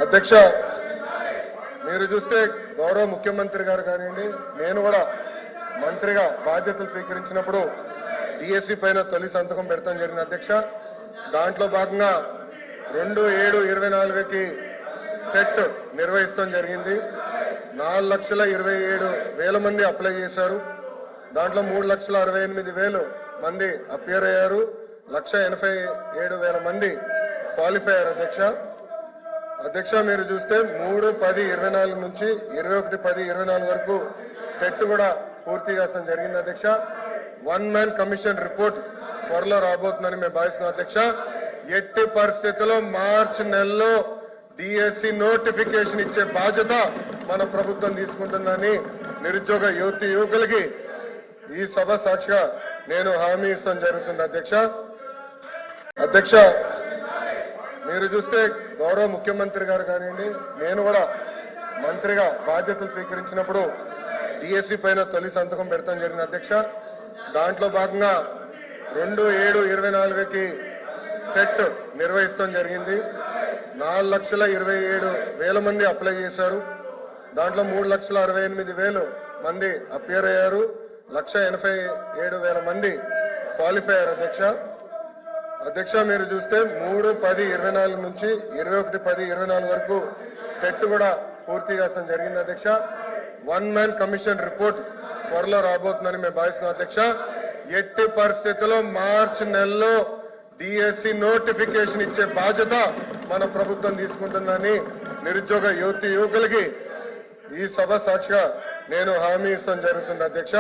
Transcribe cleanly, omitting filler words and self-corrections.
అధ్యక్ష, మీరు చూస్తే గౌరవ ముఖ్యమంత్రి గారు కానివ్వండి, నేను కూడా మంత్రిగా బాధ్యతలు స్వీకరించినప్పుడు డిఎస్సి పైన తొలి సంతకం పెడతాం జరిగింది అధ్యక్ష. దాంట్లో భాగంగా 2/7/24కి టెట్ నిర్వహిస్తాం జరిగింది. 4,27,000 మంది అప్లై చేశారు. దాంట్లో 3,68,000 మంది అపియర్ అయ్యారు. 1,87,000 మంది క్వాలిఫై అయ్యారు అధ్యక్ష. మీరు చూస్తే 3/10/24 నుంచి 21/10/24 వరకు టెట్ కూడా పూర్తి చేస్తాం జరిగింది అధ్యక్ష. 1 మ్యాన్ కమిషన్ రిపోర్ట్ త్వరలో రాబోతుందని మేము భావిస్తున్నాం అధ్యక్ష. ఎట్టి పరిస్థితుల్లో మార్చి నెలలో డిఎస్సి నోటిఫికేషన్ ఇచ్చే బాధ్యత మన ప్రభుత్వం తీసుకుంటుందని నిరుద్యోగ యువకులకి ఈ సభ సాక్షిగా నేను హామీ ఇస్తాం జరుగుతుంది అధ్యక్ష. మీరు చూస్తే గౌరవ ముఖ్యమంత్రి గారు కానివ్వండి, నేను కూడా మంత్రిగా బాధ్యతలు స్వీకరించినప్పుడు డిఎస్సి పైన తొలి సంతకం పెడతాం జరిగింది అధ్యక్ష. దాంట్లో భాగంగా 2/7/24కి టెట్ నిర్వహిస్తాం జరిగింది. 4,27,000 మంది అప్లై చేశారు. దాంట్లో 3,68,000 మంది అపియర్ అయ్యారు. 1,87,000 మంది క్వాలిఫై అయ్యారు అధ్యక్ష. మీరు చూస్తే 3/10/24 నుంచి 21/10/24 వరకు టెట్ కూడా పూర్తి చేస్తాం జరిగింది అధ్యక్ష. 1 మ్యాన్ కమిషన్ రిపోర్ట్ త్వరలో రాబోతుందని మేము భావిస్తున్నాం అధ్యక్ష. ఎట్టి పరిస్థితుల్లో మార్చి నెలలో డిఎస్సి నోటిఫికేషన్ ఇచ్చే బాధ్యత మన ప్రభుత్వం తీసుకుంటుందని నిరుద్యోగ యువకులకి ఈ సభ సాక్షిగా నేను హామీ ఇస్తాం జరుగుతుంది అధ్యక్ష.